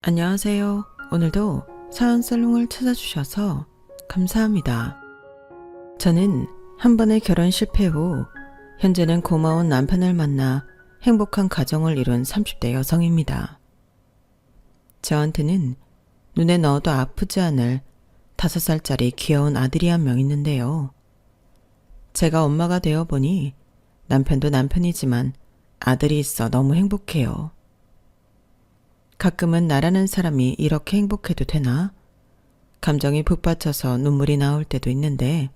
안녕하세요. 오늘도 사연 살롱을 찾아주셔서 감사합니다. 저는 한 번의 결혼 실패 후 현재는 고마운 남편을 만나 행복한 가정을 이룬 30대 여성입니다. 저한테는 눈에 넣어도 아프지 않을 5살짜리 귀여운 아들이 한 명 있는데요. 제가 엄마가 되어 보니 남편도 남편이지만 아들이 있어 너무 행복해요. 가끔은 나라는 사람이 이렇게 행복해도 되나? 감정이 북받쳐서 눈물이 나올 때도 있는데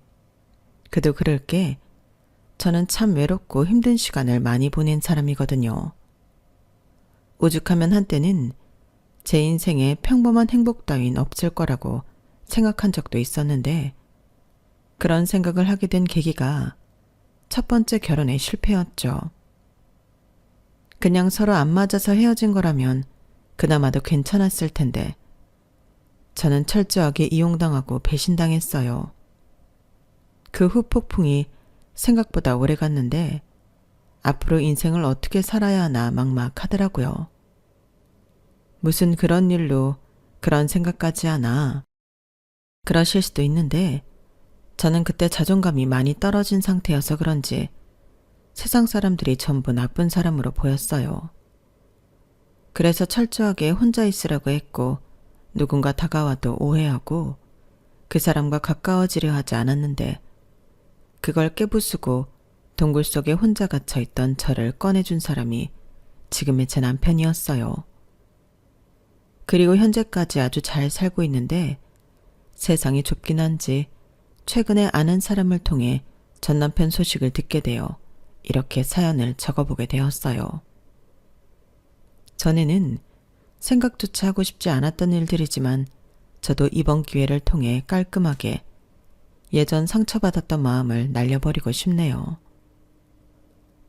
그도 그럴 게 저는 참 외롭고 힘든 시간을 많이 보낸 사람이거든요. 오죽하면 한때는 제 인생에 평범한 행복 따윈 없을 거라고 생각한 적도 있었는데 그런 생각을 하게 된 계기가 첫 번째 결혼의 실패였죠. 그냥 서로 안 맞아서 헤어진 거라면 그나마도 괜찮았을 텐데 저는 철저하게 이용당하고 배신당했어요. 그 후 폭풍이 생각보다 오래 갔는데 앞으로 인생을 어떻게 살아야 하나 막막하더라고요. 무슨 그런 일로 그런 생각까지 하나 그러실 수도 있는데 저는 그때 자존감이 많이 떨어진 상태여서 그런지 세상 사람들이 전부 나쁜 사람으로 보였어요. 그래서 철저하게 혼자 있으라고 했고 누군가 다가와도 오해하고 그 사람과 가까워지려 하지 않았는데 그걸 깨부수고 동굴 속에 혼자 갇혀있던 저를 꺼내준 사람이 지금의 제 남편이었어요. 그리고 현재까지 아주 잘 살고 있는데 세상이 좁긴 한지 최근에 아는 사람을 통해 전 남편 소식을 듣게 되어 이렇게 사연을 적어보게 되었어요. 전에는 생각조차 하고 싶지 않았던 일들이지만 저도 이번 기회를 통해 깔끔하게 예전 상처받았던 마음을 날려버리고 싶네요.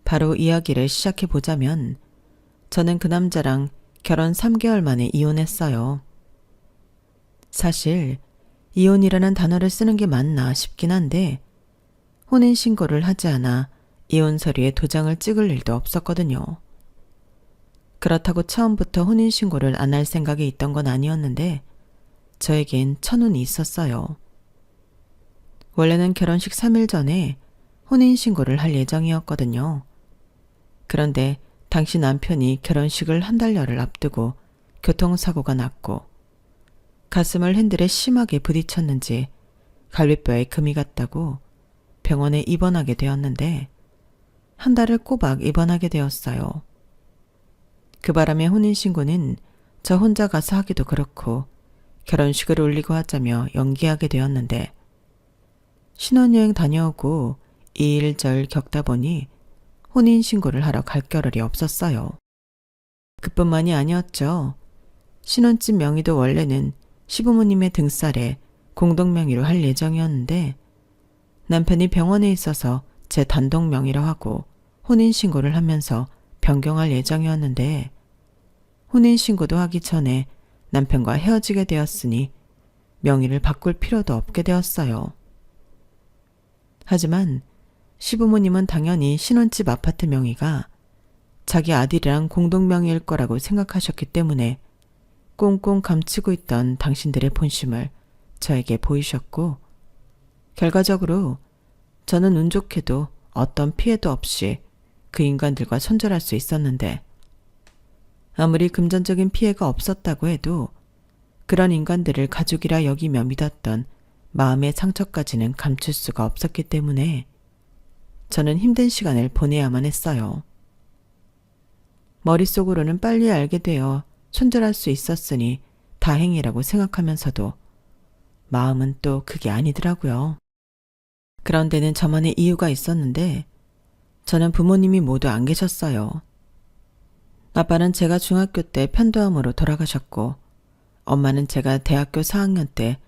바로 이야기를 시작해보자면 저는 그 남자랑 결혼 3개월 만에 이혼했어요. 사실 이혼이라는 단어를 쓰는 게 맞나 싶긴 한데 혼인신고를 하지 않아 이혼 서류에 도장을 찍을 일도 없었거든요. 그렇다고 처음부터 혼인신고를 안 할 생각이 있던 건 아니었는데 저에겐 천운이 있었어요. 원래는 결혼식 3일 전에 혼인신고를 할 예정이었거든요. 그런데 당시 남편이 결혼식을 한 달여를 앞두고 교통사고가 났고 가슴을 핸들에 심하게 부딪혔는지 갈비뼈에 금이 갔다고 병원에 입원하게 되었는데 한 달을 꼬박 입원하게 되었어요. 그 바람에 혼인신고는 저 혼자 가서 하기도 그렇고 결혼식을 올리고 하자며 연기하게 되었는데 신혼여행 다녀오고 이 일 절 겪다 보니 혼인신고를 하러 갈 겨를이 없었어요. 그뿐만이 아니었죠. 신혼집 명의도 원래는 시부모님의 등살에 공동명의로 할 예정이었는데 남편이 병원에 있어서 제 단독 명의로 하고 혼인신고를 하면서 변경할 예정이었는데 혼인신고도 하기 전에 남편과 헤어지게 되었으니 명의를 바꿀 필요도 없게 되었어요. 하지만 시부모님은 당연히 신혼집 아파트 명의가 자기 아들이랑 공동명의일 거라고 생각하셨기 때문에 꽁꽁 감추고 있던 당신들의 본심을 저에게 보이셨고 결과적으로 저는 운 좋게도 어떤 피해도 없이 그 인간들과 손절할 수 있었는데 아무리 금전적인 피해가 없었다고 해도 그런 인간들을 가족이라 여기며 믿었던 마음의 상처까지는 감출 수가 없었기 때문에 저는 힘든 시간을 보내야만 했어요. 머릿속으로는 빨리 알게 되어 손절할 수 있었으니 다행이라고 생각하면서도 마음은 또 그게 아니더라고요. 그런 데는 저만의 이유가 있었는데 저는 부모님이 모두 안 계셨어요. 아빠는 제가 중학교 때 편도암으로 돌아가셨고 엄마는 제가 대학교 4학년 때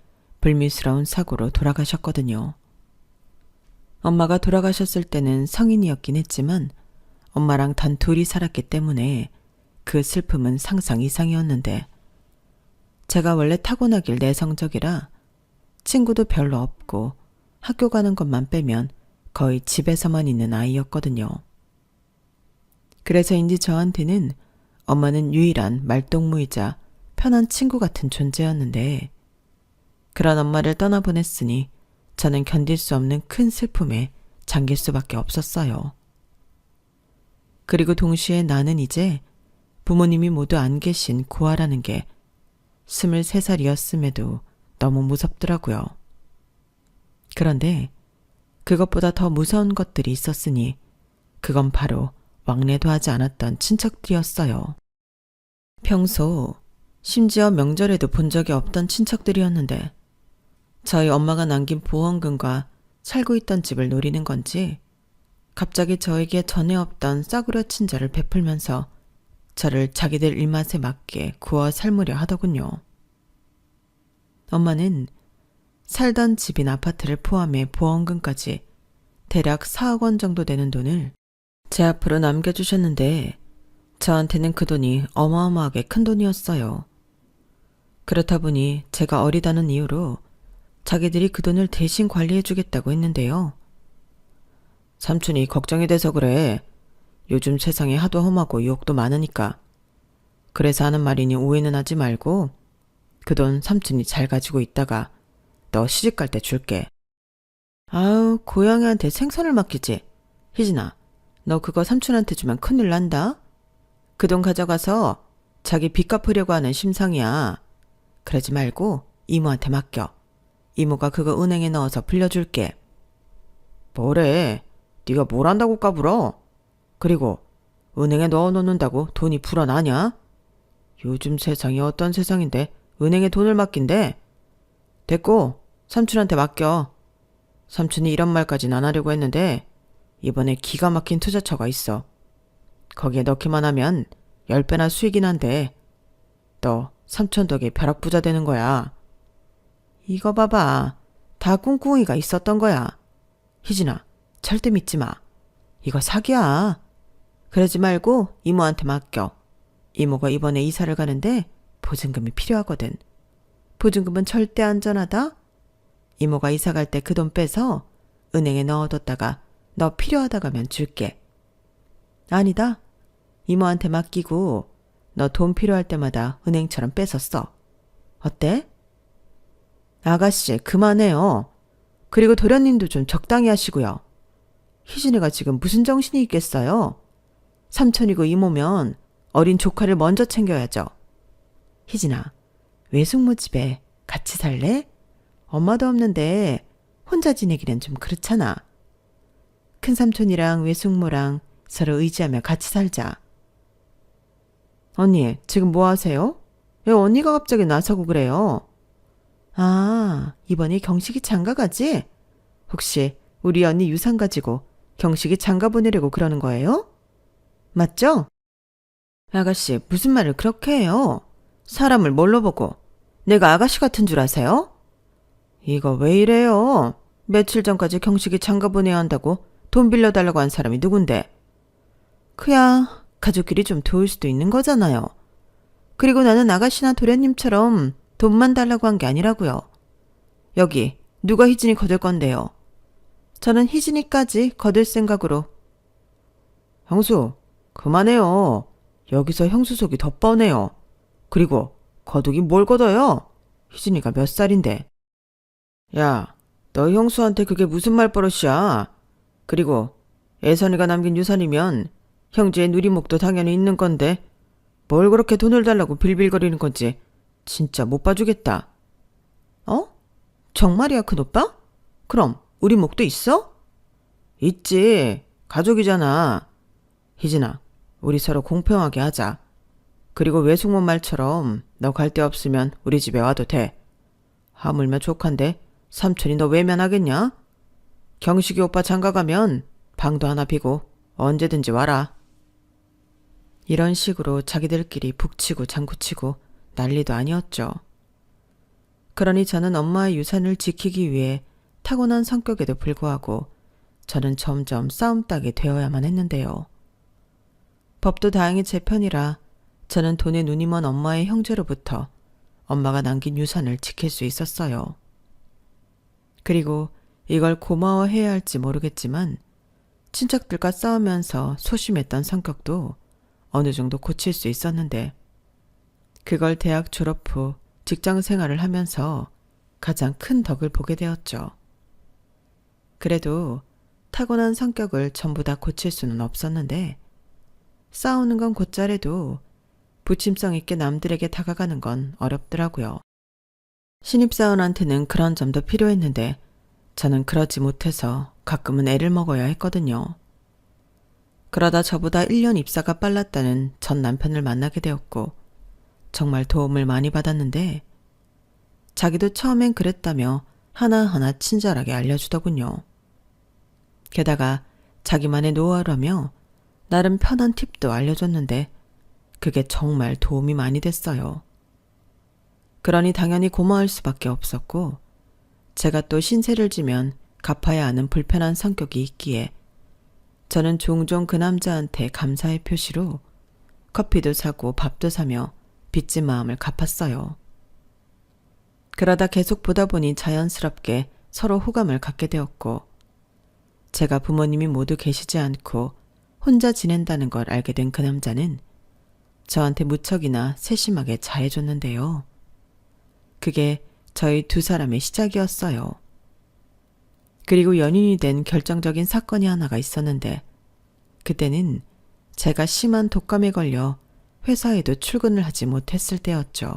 불미스러운 사고로 돌아가셨거든요. 엄마가 돌아가셨을 때는 성인이었긴 했지만 엄마랑 단 둘이 살았기 때문에 그 슬픔은 상상 이상이었는데 제가 원래 타고나길 내성적이라 친구도 별로 없고 학교 가는 것만 빼면 거의 집에서만 있는 아이였거든요. 그래서인지 저한테는 엄마는 유일한 말동무이자 편한 친구 같은 존재였는데 그런 엄마를 떠나보냈으니 저는 견딜 수 없는 큰 슬픔에 잠길 수밖에 없었어요. 그리고 동시에 나는 이제 부모님이 모두 안 계신 고아라는 게 23살이었음에도 너무 무섭더라고요. 그런데 그것보다 더 무서운 것들이 있었으니 그건 바로 왕래도 하지 않았던 친척들이었어요. 평소 심지어 명절에도 본 적이 없던 친척들이었는데 저희 엄마가 남긴 보험금과 살고 있던 집을 노리는 건지 갑자기 저에게 전에 없던 싸구려 친절을 베풀면서 저를 자기들 입맛에 맞게 구워 삶으려 하더군요. 엄마는 살던 집인 아파트를 포함해 보험금까지 대략 4억 원 정도 되는 돈을 제 앞으로 남겨주셨는데 저한테는 그 돈이 어마어마하게 큰 돈이었어요. 그렇다 보니 제가 어리다는 이유로 자기들이 그 돈을 대신 관리해주겠다고 했는데요. 삼촌이 걱정이 돼서 그래. 요즘 세상에 하도 험하고 유혹도 많으니까. 그래서 하는 말이니 오해는 하지 말고 그 돈 삼촌이 잘 가지고 있다가 너 시집갈 때 줄게. 아우, 고양이한테 생선을 맡기지. 희진아, 너 그거 삼촌한테 주면 큰일 난다. 그 돈 가져가서 자기 빚 갚으려고 하는 심상이야. 그러지 말고 이모한테 맡겨. 이모가 그거 은행에 넣어서 빌려줄게. 뭐래? 네가 뭘 한다고 까불어? 그리고 은행에 넣어놓는다고 돈이 불어나냐? 요즘 세상이 어떤 세상인데 은행에 돈을 맡긴대? 됐고 삼촌한테 맡겨. 삼촌이 이런 말까진 안 하려고 했는데 이번에 기가 막힌 투자처가 있어. 거기에 넣기만 하면 10배나 수익이 난대. 너 삼촌 덕에 벼락부자 되는 거야. 이거 봐봐. 다 꿍꿍이가 있었던 거야. 희진아, 절대 믿지 마. 이거 사기야. 그러지 말고 이모한테 맡겨. 이모가 이번에 이사를 가는데 보증금이 필요하거든. 보증금은 절대 안전하다. 이모가 이사 갈 때 그 돈 빼서 은행에 넣어뒀다가 너 필요하다 가면 줄게. 아니다. 이모한테 맡기고 너 돈 필요할 때마다 은행처럼 뺏어 써. 어때? 아가씨, 그만해요. 그리고 도련님도 좀 적당히 하시고요. 희진이가 지금 무슨 정신이 있겠어요? 삼촌이고 이모면 어린 조카를 먼저 챙겨야죠. 희진아, 외숙모 집에 같이 살래? 엄마도 없는데 혼자 지내기는 좀 그렇잖아. 큰삼촌이랑 외숙모랑 서로 의지하며 같이 살자. 언니, 지금 뭐 하세요? 왜 언니가 갑자기 나서고 그래요? 아, 이번에 경식이 장가 가지? 혹시 우리 언니 유산 가지고 경식이 장가 보내려고 그러는 거예요? 맞죠? 아가씨, 무슨 말을 그렇게 해요? 사람을 뭘로 보고 내가 아가씨 같은 줄 아세요? 이거 왜 이래요? 며칠 전까지 경식이 장가 보내야 한다고 돈 빌려달라고 한 사람이 누군데? 그야 가족끼리 좀 도울 수도 있는 거잖아요. 그리고 나는 아가씨나 도련님처럼 돈만 달라고 한 게 아니라고요. 여기 누가 희진이 거둘 건데요? 저는 희진이까지 거둘 생각으로. 형수, 그만해요. 여기서 형수 속이 더 뻔해요. 그리고 거두긴 뭘 거둬요? 희진이가 몇 살인데. 야, 너 형수한테 그게 무슨 말버릇이야? 그리고 애선이가 남긴 유산이면 형제의 누리목도 당연히 있는 건데 뭘 그렇게 돈을 달라고 빌빌거리는 건지 진짜 못 봐주겠다. 어? 정말이야, 큰오빠? 그럼 우리 목도 있어? 있지. 가족이잖아. 희진아, 우리 서로 공평하게 하자. 그리고 외숙모 말처럼 너 갈 데 없으면 우리 집에 와도 돼. 하물며 조카인데 삼촌이 너 외면하겠냐? 경식이 오빠 장가 가면 방도 하나 비고 언제든지 와라. 이런 식으로 자기들끼리 북치고 장구치고 난리도 아니었죠. 그러니 저는 엄마의 유산을 지키기 위해 타고난 성격에도 불구하고 저는 점점 싸움닭이 되어야만 했는데요. 법도 다행히 제 편이라 저는 돈에 눈이 먼 엄마의 형제로부터 엄마가 남긴 유산을 지킬 수 있었어요. 그리고 이걸 고마워해야 할지 모르겠지만 친척들과 싸우면서 소심했던 성격도 어느 정도 고칠 수 있었는데 그걸 대학 졸업 후 직장 생활을 하면서 가장 큰 덕을 보게 되었죠. 그래도 타고난 성격을 전부 다 고칠 수는 없었는데 싸우는 건 곧잘해도 부침성 있게 남들에게 다가가는 건 어렵더라고요. 신입사원한테는 그런 점도 필요했는데 저는 그러지 못해서 가끔은 애를 먹어야 했거든요. 그러다 저보다 1년 입사가 빨랐다는 전 남편을 만나게 되었고 정말 도움을 많이 받았는데 자기도 처음엔 그랬다며 하나하나 친절하게 알려주더군요. 게다가 자기만의 노하우라며 나름 편한 팁도 알려줬는데 그게 정말 도움이 많이 됐어요. 그러니 당연히 고마울 수밖에 없었고 제가 또 신세를 지면 갚아야 하는 불편한 성격이 있기에 저는 종종 그 남자한테 감사의 표시로 커피도 사고 밥도 사며 빚진 마음을 갚았어요. 그러다 계속 보다 보니 자연스럽게 서로 호감을 갖게 되었고 제가 부모님이 모두 계시지 않고 혼자 지낸다는 걸 알게 된 그 남자는 저한테 무척이나 세심하게 잘해줬는데요. 그게 저희 두 사람의 시작이었어요. 그리고 연인이 된 결정적인 사건이 하나가 있었는데 그때는 제가 심한 독감에 걸려 회사에도 출근을 하지 못했을 때였죠.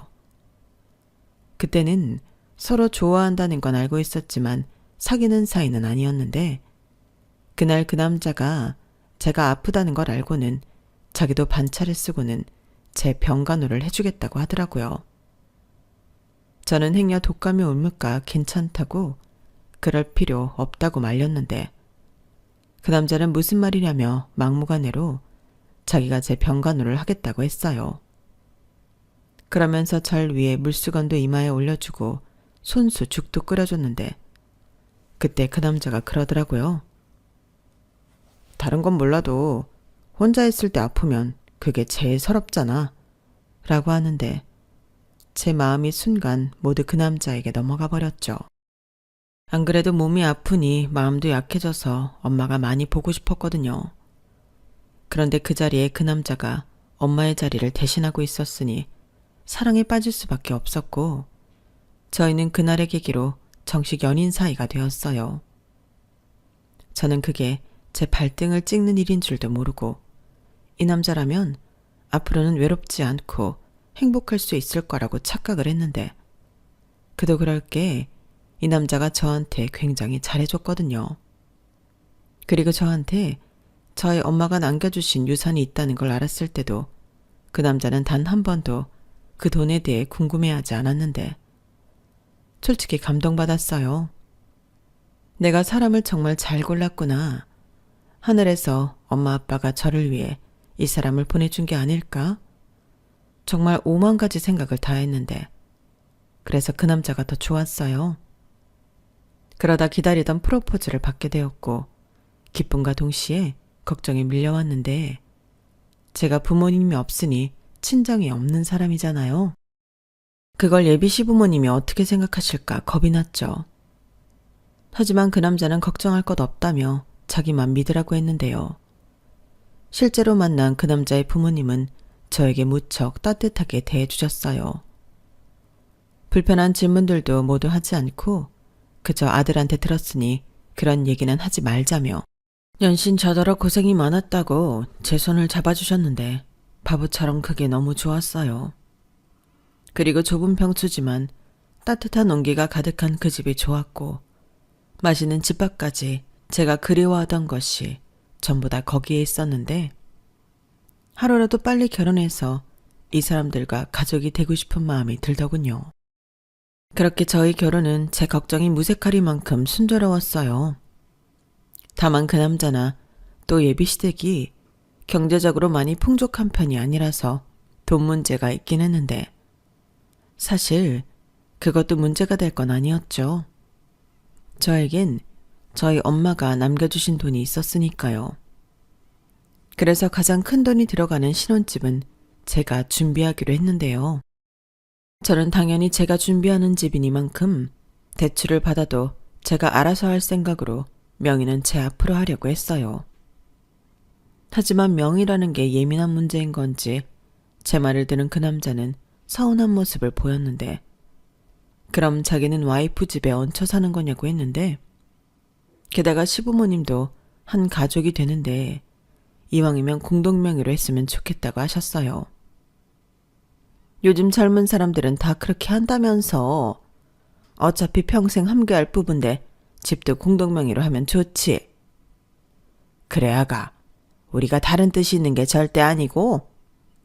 그때는 서로 좋아한다는 건 알고 있었지만 사귀는 사이는 아니었는데 그날 그 남자가 제가 아프다는 걸 알고는 자기도 반차를 쓰고는 제 병간호를 해주겠다고 하더라고요. 저는 행여 독감이 옮을까 괜찮다고 그럴 필요 없다고 말렸는데 그 남자는 무슨 말이냐며 막무가내로 자기가 제 병간호를 하겠다고 했어요. 그러면서 절 위해 물수건도 이마에 올려주고 손수 죽도 끓여줬는데 그때 그 남자가 그러더라고요. 다른 건 몰라도 혼자 있을 때 아프면 그게 제일 서럽잖아 라고 하는데 제 마음이 순간 모두 그 남자에게 넘어가 버렸죠. 안 그래도 몸이 아프니 마음도 약해져서 엄마가 많이 보고 싶었거든요. 그런데 그 자리에 그 남자가 엄마의 자리를 대신하고 있었으니 사랑에 빠질 수밖에 없었고 저희는 그날의 계기로 정식 연인 사이가 되었어요. 저는 그게 제 발등을 찍는 일인 줄도 모르고 이 남자라면 앞으로는 외롭지 않고 행복할 수 있을 거라고 착각을 했는데 그도 그럴 게 이 남자가 저한테 굉장히 잘해줬거든요. 그리고 저한테 저희 엄마가 남겨주신 유산이 있다는 걸 알았을 때도 그 남자는 단 한 번도 그 돈에 대해 궁금해하지 않았는데 솔직히 감동받았어요. 내가 사람을 정말 잘 골랐구나. 하늘에서 엄마 아빠가 저를 위해 이 사람을 보내준 게 아닐까? 정말 5만 가지 생각을 다 했는데 그래서 그 남자가 더 좋았어요. 그러다 기다리던 프로포즈를 받게 되었고 기쁨과 동시에 걱정이 밀려왔는데 제가 부모님이 없으니 친정이 없는 사람이잖아요. 그걸 예비 시부모님이 어떻게 생각하실까 겁이 났죠. 하지만 그 남자는 걱정할 것 없다며 자기만 믿으라고 했는데요. 실제로 만난 그 남자의 부모님은 저에게 무척 따뜻하게 대해주셨어요. 불편한 질문들도 모두 하지 않고 그저 아들한테 들었으니 그런 얘기는 하지 말자며 연신 저더러 고생이 많았다고 제 손을 잡아주셨는데 바보처럼 그게 너무 좋았어요. 그리고 좁은 평수지만 따뜻한 온기가 가득한 그 집이 좋았고 맛있는 집밥까지 제가 그리워하던 것이 전부 다 거기에 있었는데 하루라도 빨리 결혼해서 이 사람들과 가족이 되고 싶은 마음이 들더군요. 그렇게 저희 결혼은 제 걱정이 무색하리만큼 순조로웠어요. 다만 그 남자나 또 예비시댁이 경제적으로 많이 풍족한 편이 아니라서 돈 문제가 있긴 했는데 사실 그것도 문제가 될 건 아니었죠. 저에겐 저희 엄마가 남겨주신 돈이 있었으니까요. 그래서 가장 큰 돈이 들어가는 신혼집은 제가 준비하기로 했는데요. 저는 당연히 제가 준비하는 집이니만큼 대출을 받아도 제가 알아서 할 생각으로 명의는 제 앞으로 하려고 했어요. 하지만 명의라는 게 예민한 문제인 건지 제 말을 들은 그 남자는 서운한 모습을 보였는데 그럼 자기는 와이프 집에 얹혀 사는 거냐고 했는데 게다가 시부모님도 한 가족이 되는데 이왕이면 공동명의로 했으면 좋겠다고 하셨어요. 요즘 젊은 사람들은 다 그렇게 한다면서 어차피 평생 함께할 부부인데 집도 공동명의로 하면 좋지. 그래 아가, 우리가 다른 뜻이 있는 게 절대 아니고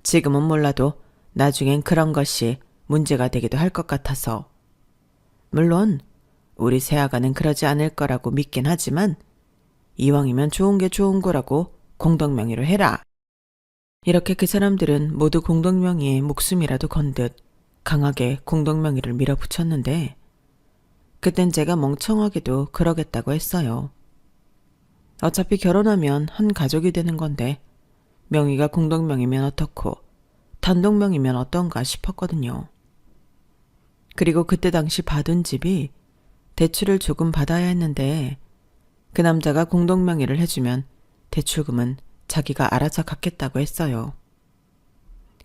지금은 몰라도 나중엔 그런 것이 문제가 되기도 할 것 같아서. 물론 우리 새아가는 그러지 않을 거라고 믿긴 하지만 이왕이면 좋은 게 좋은 거라고 공동명의로 해라. 이렇게 그 사람들은 모두 공동명의에 목숨이라도 건 듯 강하게 공동명의를 밀어붙였는데 그땐 제가 멍청하게도 그러겠다고 했어요. 어차피 결혼하면 한 가족이 되는 건데 명의가 공동명의면 어떻고 단독명의면 어떤가 싶었거든요. 그리고 그때 당시 받은 집이 대출을 조금 받아야 했는데 그 남자가 공동명의를 해주면 대출금은 자기가 알아서 갚겠다고 했어요.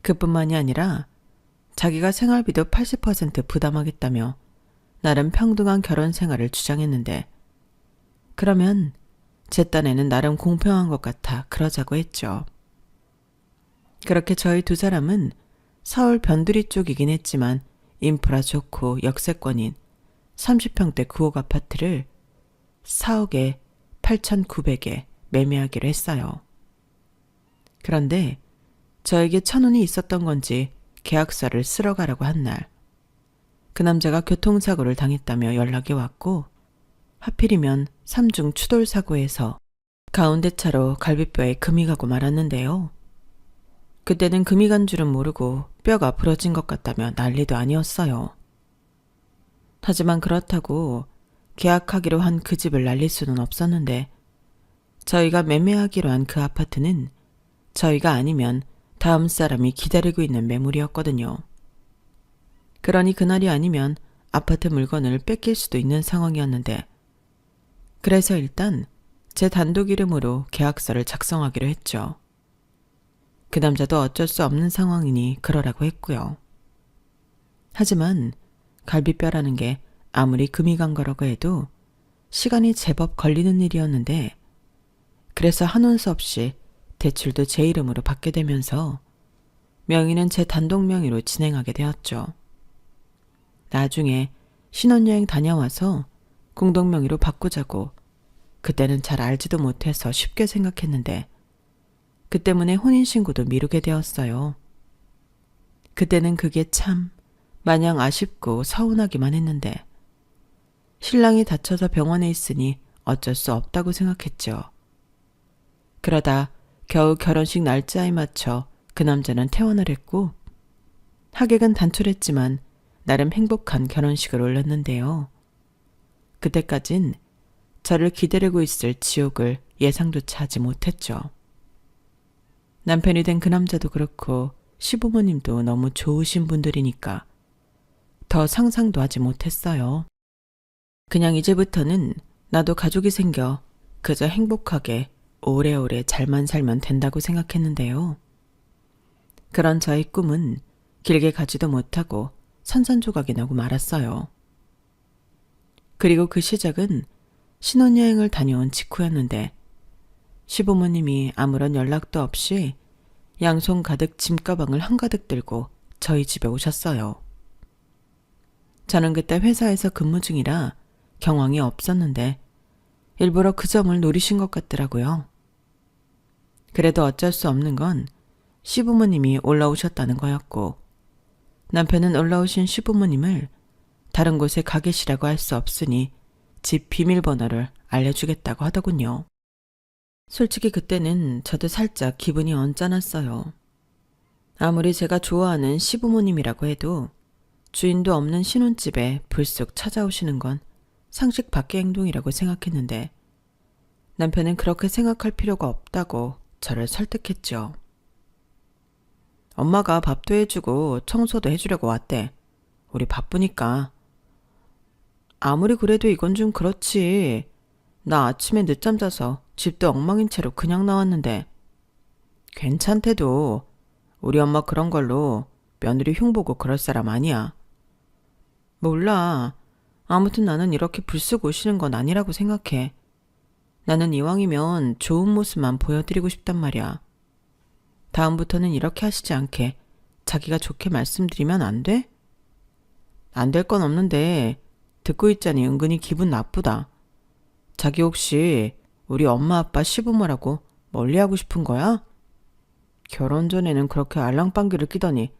그뿐만이 아니라 자기가 생활비도 80% 부담하겠다며 나름 평등한 결혼 생활을 주장했는데 그러면 제 딴에는 나름 공평한 것 같아 그러자고 했죠. 그렇게 저희 두 사람은 서울 변두리 쪽이긴 했지만 인프라 좋고 역세권인 30평대 9억 아파트를 4억에 8,900에 매매하기로 했어요. 그런데 저에게 천운이 있었던 건지 계약서를 쓰러 가라고 한 날, 그 남자가 교통사고를 당했다며 연락이 왔고 하필이면 3중 추돌사고에서 가운데 차로 갈비뼈에 금이 가고 말았는데요. 그때는 금이 간 줄은 모르고 뼈가 부러진 것 같다며 난리도 아니었어요. 하지만 그렇다고 계약하기로 한 그 집을 날릴 수는 없었는데 저희가 매매하기로 한 그 아파트는 저희가 아니면 다음 사람이 기다리고 있는 매물이었거든요. 그러니 그날이 아니면 아파트 물건을 뺏길 수도 있는 상황이었는데 그래서 일단 제 단독 이름으로 계약서를 작성하기로 했죠. 그 남자도 어쩔 수 없는 상황이니 그러라고 했고요. 하지만 갈비뼈라는 게 아무리 금이 간 거라고 해도 시간이 제법 걸리는 일이었는데 그래서 한원 수 없이 대출도 제 이름으로 받게 되면서 명의는 제 단독 명의로 진행하게 되었죠. 나중에 신혼여행 다녀와서 공동 명의로 바꾸자고 그때는 잘 알지도 못해서 쉽게 생각했는데 그 때문에 혼인신고도 미루게 되었어요. 그때는 그게 참 마냥 아쉽고 서운하기만 했는데 신랑이 다쳐서 병원에 있으니 어쩔 수 없다고 생각했죠. 그러다 겨우 결혼식 날짜에 맞춰 그 남자는 퇴원을 했고 하객은 단촐했지만 나름 행복한 결혼식을 올렸는데요. 그때까진 저를 기다리고 있을 지옥을 예상조차 하지 못했죠. 남편이 된 그 남자도 그렇고 시부모님도 너무 좋으신 분들이니까 더 상상도 하지 못했어요. 그냥 이제부터는 나도 가족이 생겨 그저 행복하게 오래오래 잘만 살면 된다고 생각했는데요. 그런 저의 꿈은 길게 가지도 못하고 산산조각이 나고 말았어요. 그리고 그 시작은 신혼여행을 다녀온 직후였는데 시부모님이 아무런 연락도 없이 양손 가득 짐가방을 한가득 들고 저희 집에 오셨어요. 저는 그때 회사에서 근무 중이라 경황이 없었는데 일부러 그 점을 노리신 것 같더라고요. 그래도 어쩔 수 없는 건 시부모님이 올라오셨다는 거였고 남편은 올라오신 시부모님을 다른 곳에 가 계시라고 할 수 없으니 집 비밀번호를 알려주겠다고 하더군요. 솔직히 그때는 저도 살짝 기분이 언짢았어요. 아무리 제가 좋아하는 시부모님이라고 해도 주인도 없는 신혼집에 불쑥 찾아오시는 건 상식 밖의 행동이라고 생각했는데 남편은 그렇게 생각할 필요가 없다고 저를 설득했죠. 엄마가 밥도 해주고 청소도 해주려고 왔대. 우리 바쁘니까. 아무리 그래도 이건 좀 그렇지. 나 아침에 늦잠 자서 집도 엉망인 채로 그냥 나왔는데. 괜찮대도 우리 엄마 그런 걸로 며느리 흉보고 그럴 사람 아니야. 몰라. 아무튼 나는 이렇게 불쑥 오시는 건 아니라고 생각해. 나는 이왕이면 좋은 모습만 보여드리고 싶단 말이야. 다음부터는 이렇게 하시지 않게 자기가 좋게 말씀드리면 안 돼? 안 될 건 없는데 듣고 있자니 은근히 기분 나쁘다. 자기 혹시 우리 엄마 아빠 시부모라고 멀리하고 싶은 거야? 결혼 전에는 그렇게 알랑방귀를 끼더니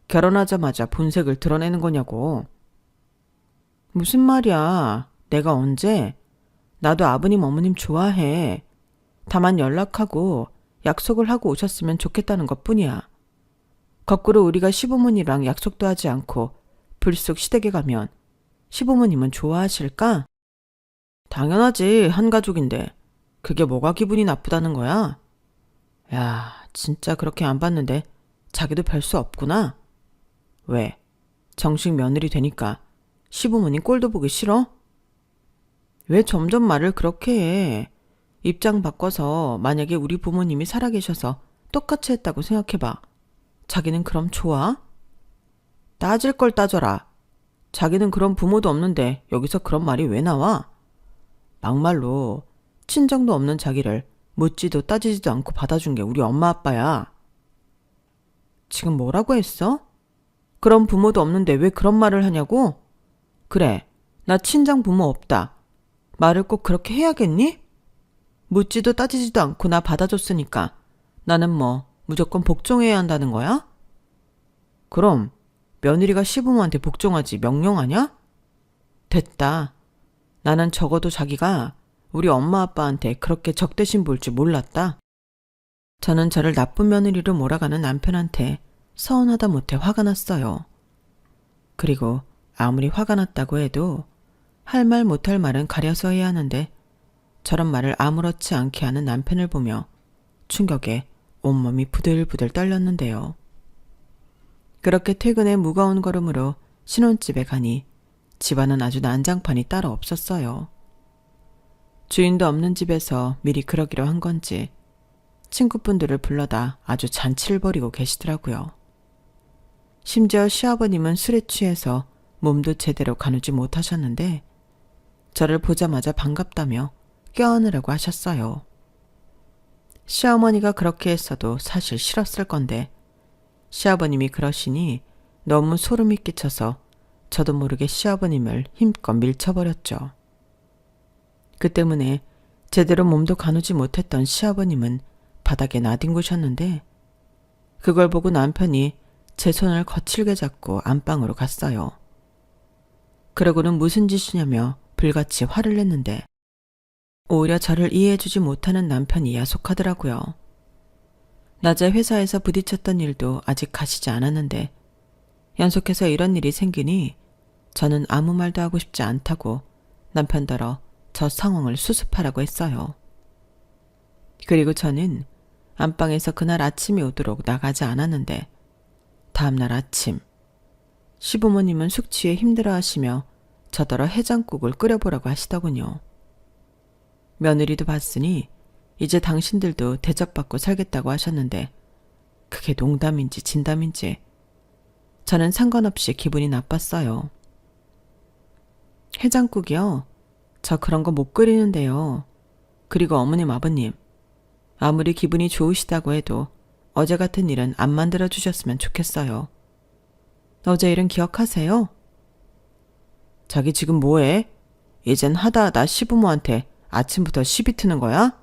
결혼하자마자 본색을 드러내는 거냐고. 무슨 말이야. 내가 언제? 나도 아버님 어머님 좋아해. 다만 연락하고 약속을 하고 오셨으면 좋겠다는 것뿐이야. 거꾸로 우리가 시부모님이랑 약속도 하지 않고 불쑥 시댁에 가면 시부모님은 좋아하실까? 당연하지. 한 가족인데. 그게 뭐가 기분이 나쁘다는 거야? 야, 진짜 그렇게 안 봤는데 자기도 별 수 없구나. 왜? 정식 며느리 되니까 시부모님 꼴도 보기 싫어? 왜 점점 말을 그렇게 해? 입장 바꿔서 만약에 우리 부모님이 살아계셔서 똑같이 했다고 생각해봐. 자기는 그럼 좋아? 따질 걸 따져라. 자기는 그런 부모도 없는데 여기서 그런 말이 왜 나와? 막말로 친정도 없는 자기를 묻지도 따지지도 않고 받아준 게 우리 엄마 아빠야. 지금 뭐라고 했어? 그런 부모도 없는데 왜 그런 말을 하냐고? 그래, 나 친정 부모 없다. 말을 꼭 그렇게 해야겠니? 묻지도 따지지도 않고 나 받아줬으니까 나는 뭐 무조건 복종해야 한다는 거야? 그럼 며느리가 시부모한테 복종하지 명령하냐? 됐다. 나는 적어도 자기가 우리 엄마 아빠한테 그렇게 적대심 볼 줄 몰랐다. 저는 저를 나쁜 며느리로 몰아가는 남편한테 서운하다 못해 화가 났어요. 그리고 아무리 화가 났다고 해도 할 말 못할 말은 가려서 해야 하는데 저런 말을 아무렇지 않게 하는 남편을 보며 충격에 온몸이 부들부들 떨렸는데요. 그렇게 퇴근에 무거운 걸음으로 신혼집에 가니 집안은 아주 난장판이 따로 없었어요. 주인도 없는 집에서 미리 그러기로 한 건지 친구분들을 불러다 아주 잔치를 벌이고 계시더라고요. 심지어 시아버님은 술에 취해서 몸도 제대로 가누지 못하셨는데 저를 보자마자 반갑다며 껴안으라고 하셨어요. 시어머니가 그렇게 했어도 사실 싫었을 건데 시아버님이 그러시니 너무 소름이 끼쳐서 저도 모르게 시아버님을 힘껏 밀쳐버렸죠. 그 때문에 제대로 몸도 가누지 못했던 시아버님은 바닥에 나뒹구셨는데 그걸 보고 남편이 제 손을 거칠게 잡고 안방으로 갔어요. 그러고는 무슨 짓이냐며 불같이 화를 냈는데 오히려 저를 이해해주지 못하는 남편이 야속하더라고요. 낮에 회사에서 부딪혔던 일도 아직 가시지 않았는데 연속해서 이런 일이 생기니 저는 아무 말도 하고 싶지 않다고 남편더러 저 상황을 수습하라고 했어요. 그리고 저는 안방에서 그날 아침이 오도록 나가지 않았는데 다음날 아침 시부모님은 숙취에 힘들어하시며 저더러 해장국을 끓여보라고 하시더군요. 며느리도 봤으니 이제 당신들도 대접받고 살겠다고 하셨는데 그게 농담인지 진담인지 저는 상관없이 기분이 나빴어요. 해장국이요? 저 그런 거 못 끓이는데요. 그리고 어머님 아버님 아무리 기분이 좋으시다고 해도 어제 같은 일은 안 만들어 주셨으면 좋겠어요. 어제 일은 기억하세요? 자기 지금 뭐해? 이젠 하다하다 시부모한테 아침부터 시비 트는 거야?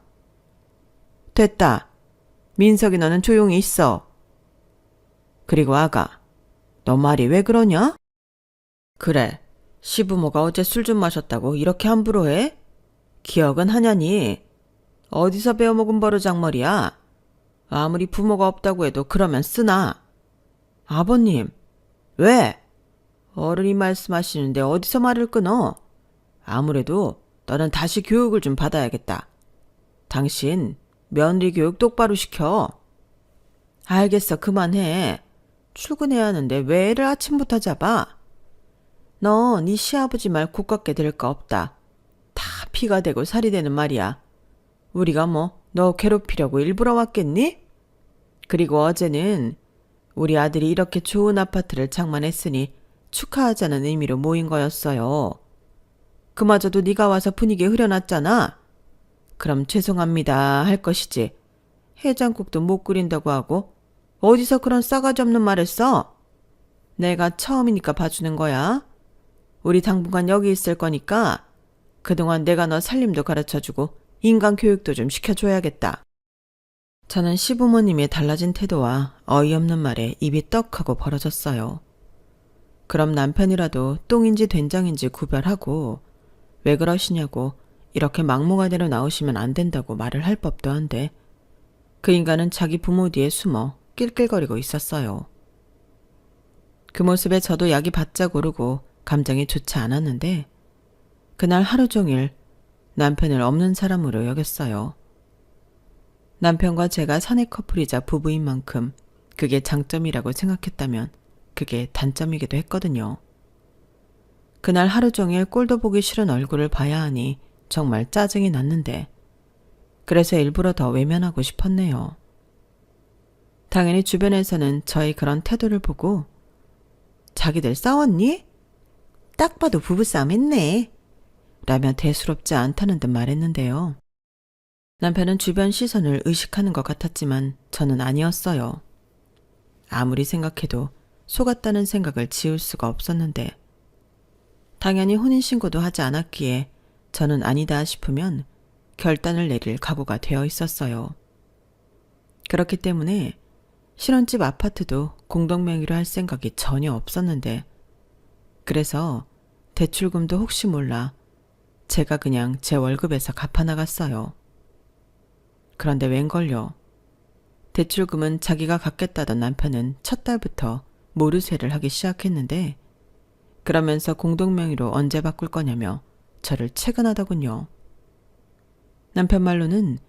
됐다. 민석이 너는 조용히 있어. 그리고 아가, 너 말이 왜 그러냐? 그래, 시부모가 어제 술 좀 마셨다고 이렇게 함부로 해? 기억은 하냐니? 어디서 배워먹은 버르장머리야? 아무리 부모가 없다고 해도 그러면 쓰나? 아버님, 왜? 어른이 말씀하시는데 어디서 말을 끊어? 아무래도 너는 다시 교육을 좀 받아야겠다. 당신 며느리 교육 똑바로 시켜. 알겠어, 그만해. 출근해야 하는데 왜 애를 아침부터 잡아? 너 네 시아버지 말 고깝게 들을 거 없다. 다 피가 되고 살이 되는 말이야. 우리가 뭐 너 괴롭히려고 일부러 왔겠니? 그리고 어제는 우리 아들이 이렇게 좋은 아파트를 장만했으니 축하하자는 의미로 모인 거였어요. 그마저도 네가 와서 분위기 흐려놨잖아. 그럼 죄송합니다 할 것이지. 해장국도 못 끓인다고 하고 어디서 그런 싸가지 없는 말을 써? 내가 처음이니까 봐주는 거야. 우리 당분간 여기 있을 거니까 그동안 내가 너 살림도 가르쳐주고 인간 교육도 좀 시켜줘야겠다. 저는 시부모님의 달라진 태도와 어이없는 말에 입이 떡하고 벌어졌어요. 그럼 남편이라도 똥인지 된장인지 구별하고 왜 그러시냐고 이렇게 막무가내로 나오시면 안 된다고 말을 할 법도 한데 그 인간은 자기 부모 뒤에 숨어 낄낄거리고 있었어요. 그 모습에 저도 약이 바짝 오르고 감정이 좋지 않았는데 그날 하루 종일 남편을 없는 사람으로 여겼어요. 남편과 제가 사내 커플이자 부부인 만큼 그게 장점이라고 생각했다면 그게 단점이기도 했거든요. 그날 하루 종일 꼴도 보기 싫은 얼굴을 봐야 하니 정말 짜증이 났는데 그래서 일부러 더 외면하고 싶었네요. 당연히 주변에서는 저의 그런 태도를 보고 자기들 싸웠니? 딱 봐도 부부싸움 했네. 라며 대수롭지 않다는 듯 말했는데요. 남편은 주변 시선을 의식하는 것 같았지만 저는 아니었어요. 아무리 생각해도 속았다는 생각을 지울 수가 없었는데 당연히 혼인신고도 하지 않았기에 저는 아니다 싶으면 결단을 내릴 각오가 되어 있었어요. 그렇기 때문에 신혼집 아파트도 공동명의로 할 생각이 전혀 없었는데 그래서 대출금도 혹시 몰라 제가 그냥 제 월급에서 갚아나갔어요. 그런데 웬걸요. 대출금은 자기가 갚겠다던 남편은 첫 달부터 모르쇠를 하기 시작했는데 그러면서 공동명의로 언제 바꿀 거냐며 저를 채근하더군요. 남편 말로는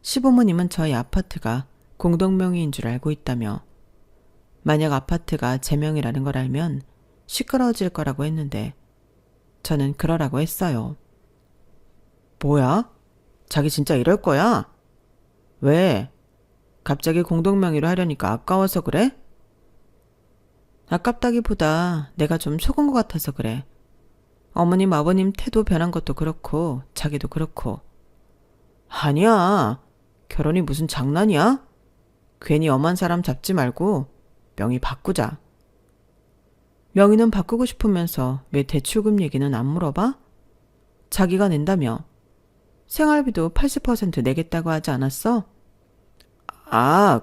시부모님은 저희 아파트가 공동명의인 줄 알고 있다며 만약 아파트가 제 명의라는 걸 알면 시끄러워질 거라고 했는데 저는 그러라고 했어요. 뭐야? 자기 진짜 이럴 거야? 왜? 갑자기 공동명의로 하려니까 아까워서 그래? 아깝다기보다 내가 좀 속은 것 같아서 그래. 어머님 아버님 태도 변한 것도 그렇고 자기도 그렇고. 아니야. 결혼이 무슨 장난이야? 괜히 엄한 사람 잡지 말고 명의 바꾸자. 명의는 바꾸고 싶으면서 왜 대출금 얘기는 안 물어봐? 자기가 낸다며. 생활비도 80% 내겠다고 하지 않았어? 아,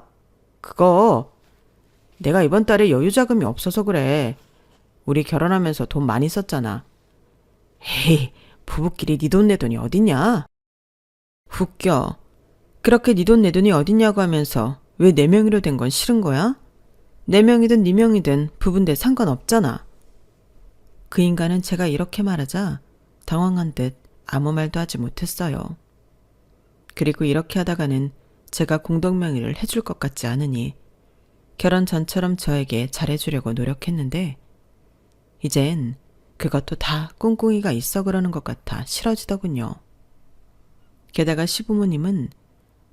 그거 내가 이번 달에 여유자금이 없어서 그래. 우리 결혼하면서 돈 많이 썼잖아. 에이, 부부끼리 네 돈 내 돈이 어딨냐? 웃겨. 그렇게 네 돈 내 돈이 어딨냐고 하면서 왜 내 명의로 된 건 싫은 거야? 내 명이든 네 명이든 부부인데 상관없잖아. 그 인간은 제가 이렇게 말하자 당황한 듯 아무 말도 하지 못했어요. 그리고 이렇게 하다가는 제가 공동명의를 해줄 것 같지 않으니 결혼 전처럼 저에게 잘해주려고 노력했는데 이젠 그것도 다 꿍꿍이가 있어 그러는 것 같아 싫어지더군요. 게다가 시부모님은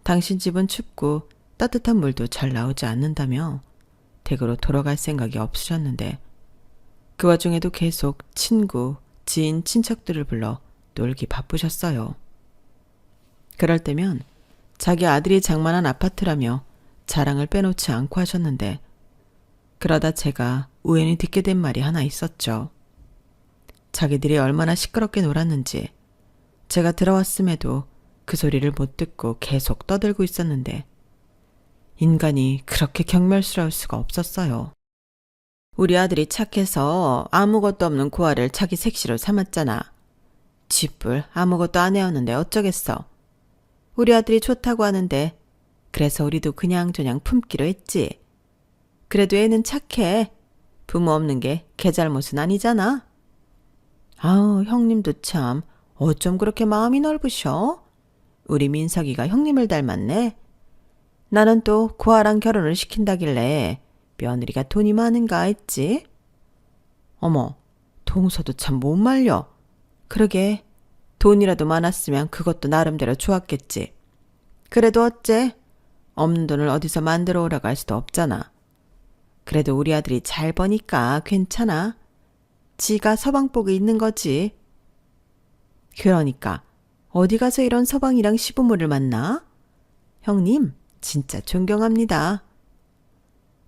당신 집은 춥고 따뜻한 물도 잘 나오지 않는다며 댁으로 돌아갈 생각이 없으셨는데 그 와중에도 계속 친구, 지인, 친척들을 불러 놀기 바쁘셨어요. 그럴 때면 자기 아들이 장만한 아파트라며 자랑을 빼놓지 않고 하셨는데 그러다 제가 우연히 듣게 된 말이 하나 있었죠. 자기들이 얼마나 시끄럽게 놀았는지 제가 들어왔음에도 그 소리를 못 듣고 계속 떠들고 있었는데 인간이 그렇게 경멸스러울 수가 없었어요. 우리 아들이 착해서 아무것도 없는 고아를 자기 색시로 삼았잖아. 쥐뿔 아무것도 안 해왔는데 어쩌겠어. 우리 아들이 좋다고 하는데 그래서 우리도 그냥저냥 품기로 했지. 그래도 애는 착해. 부모 없는 게 걔 잘못은 아니잖아. 아우 형님도 참 어쩜 그렇게 마음이 넓으셔? 우리 민석이가 형님을 닮았네. 나는 또 고아랑 결혼을 시킨다길래 며느리가 돈이 많은가 했지. 어머, 동서도 참 못 말려. 그러게 돈이라도 많았으면 그것도 나름대로 좋았겠지. 그래도 어째? 없는 돈을 어디서 만들어 오라고 할 수도 없잖아. 그래도 우리 아들이 잘 버니까 괜찮아. 지가 서방복에 있는 거지. 그러니까 어디 가서 이런 서방이랑 시부모를 만나? 형님, 진짜 존경합니다.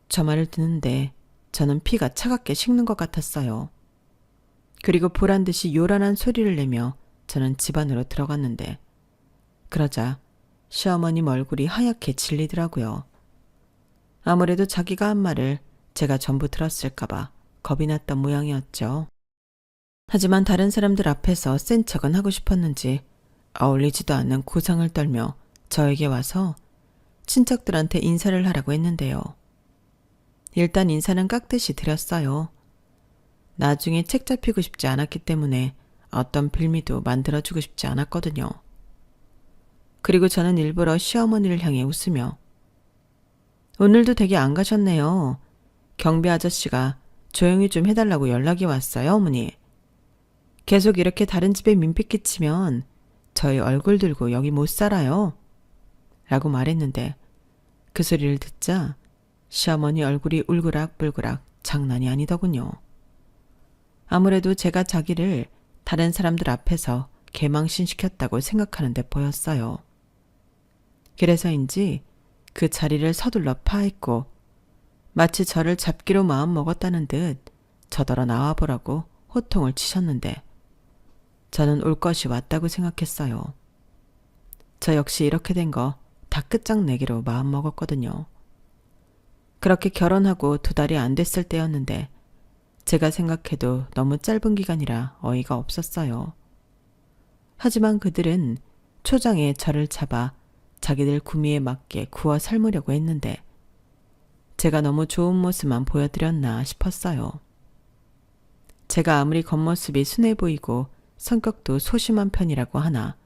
저 말을 듣는데 저는 피가 차갑게 식는 것 같았어요. 그리고 보란 듯이 요란한 소리를 내며 저는 집 안으로 들어갔는데 그러자 시어머님 얼굴이 하얗게 질리더라고요. 아무래도 자기가 한 말을 제가 전부 들었을까봐 겁이 났던 모양이었죠. 하지만 다른 사람들 앞에서 센 척은 하고 싶었는지 어울리지도 않는 고상을 떨며 저에게 와서 친척들한테 인사를 하라고 했는데요. 일단 인사는 깍듯이 드렸어요. 나중에 책 잡히고 싶지 않았기 때문에 어떤 빌미도 만들어주고 싶지 않았거든요. 그리고 저는 일부러 시어머니를 향해 웃으며 오늘도 되게 안 가셨네요. 경비 아저씨가 조용히 좀 해달라고 연락이 왔어요, 어머니. 계속 이렇게 다른 집에 민폐 끼치면 저희 얼굴 들고 여기 못 살아요. 라고 말했는데 그 소리를 듣자 시어머니 얼굴이 울그락불그락 장난이 아니더군요. 아무래도 제가 자기를 다른 사람들 앞에서 개망신시켰다고 생각하는 데 보였어요. 그래서인지 그 자리를 서둘러 파했고 마치 저를 잡기로 마음 먹었다는 듯 저더러 나와보라고 호통을 치셨는데 저는 올 것이 왔다고 생각했어요. 저 역시 이렇게 된 거 다 끝장내기로 마음 먹었거든요. 그렇게 결혼하고 2달이 안 됐을 때였는데 제가 생각해도 너무 짧은 기간이라 어이가 없었어요. 하지만 그들은 초장에 저를 잡아 자기들 구미에 맞게 구워 삶으려고 했는데 제가 너무 좋은 모습만 보여드렸나 싶었어요. 제가 아무리 겉모습이 순해 보이고 성격도 소심한 편이라고 하나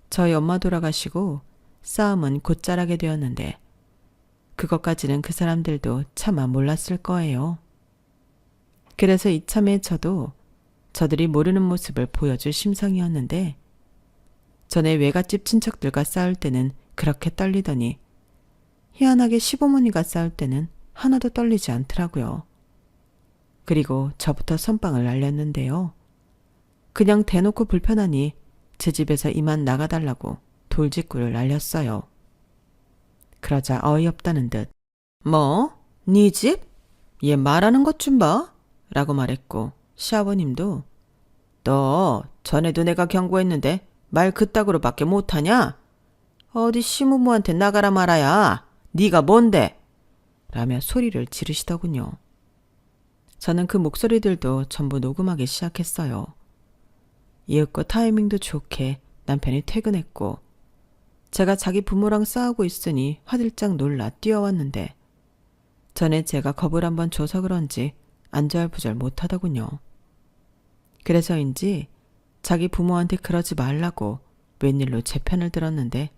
저희 엄마 돌아가시고 싸움은 곧잘하게 되었는데 그것까지는 그 사람들도 차마 몰랐을 거예요. 그래서 이참에 저도 저들이 모르는 모습을 보여줄 심성이었는데 전에 외갓집 친척들과 싸울 때는 그렇게 떨리더니 희한하게 시부모님과 싸울 때는 하나도 떨리지 않더라고요. 그리고 저부터 선빵을 날렸는데요. 그냥 대놓고 불편하니 제 집에서 이만 나가달라고 돌직구를 날렸어요. 그러자 어이없다는 듯 뭐? 네 집? 얘 말하는 것 좀 봐? 라고 말했고 시아버님도 너 전에도 내가 경고했는데 말 그따구로밖에 못하냐? 어디 시무무한테 나가라 말아야. 네가 뭔데? 라며 소리를 지르시더군요. 저는 그 목소리들도 전부 녹음하기 시작했어요. 이윽고 타이밍도 좋게 남편이 퇴근했고 제가 자기 부모랑 싸우고 있으니 화들짝 놀라 뛰어왔는데 전에 제가 겁을 한번 줘서 그런지 안절부절 못하더군요. 그래서인지 자기 부모한테 그러지 말라고 웬일로 제 편을 들었는데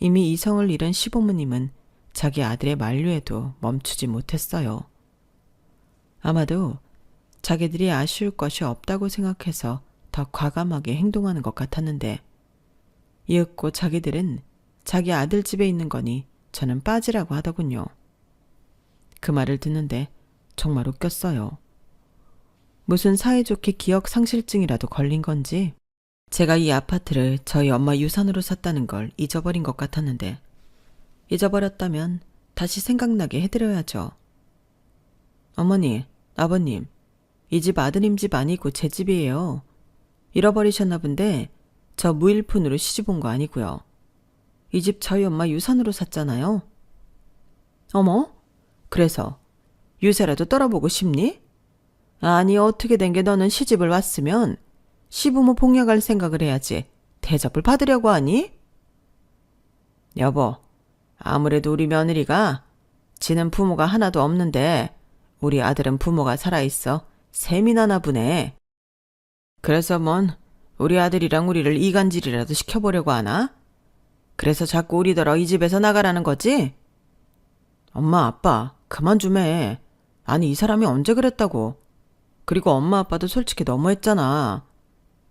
이미 이성을 잃은 시부모님은 자기 아들의 만류에도 멈추지 못했어요. 아마도 자기들이 아쉬울 것이 없다고 생각해서 더 과감하게 행동하는 것 같았는데 이윽고 자기들은 자기 아들 집에 있는 거니 저는 빠지라고 하더군요. 그 말을 듣는데 정말 웃겼어요. 무슨 사이좋게 기억 상실증이라도 걸린 건지 제가 이 아파트를 저희 엄마 유산으로 샀다는 걸 잊어버린 것 같았는데 잊어버렸다면 다시 생각나게 해드려야죠. 어머니, 아버님, 이 집 아드님 집 아니고 제 집이에요. 잃어버리셨나 본데 저 무일푼으로 시집 온 거 아니고요. 이 집 저희 엄마 유산으로 샀잖아요. 어머? 그래서 유세라도 떨어보고 싶니? 아니 어떻게 된 게 너는 시집을 왔으면 시부모 복양할 생각을 해야지 대접을 받으려고 하니? 여보, 아무래도 우리 며느리가 지는 부모가 하나도 없는데 우리 아들은 부모가 살아있어 셈이 나나 보네. 그래서 뭔 우리 아들이랑 우리를 이간질이라도 시켜보려고 하나? 그래서 자꾸 우리더러 이 집에서 나가라는 거지? 엄마 아빠 그만 좀 해. 아니 이 사람이 언제 그랬다고. 그리고 엄마 아빠도 솔직히 너무했잖아.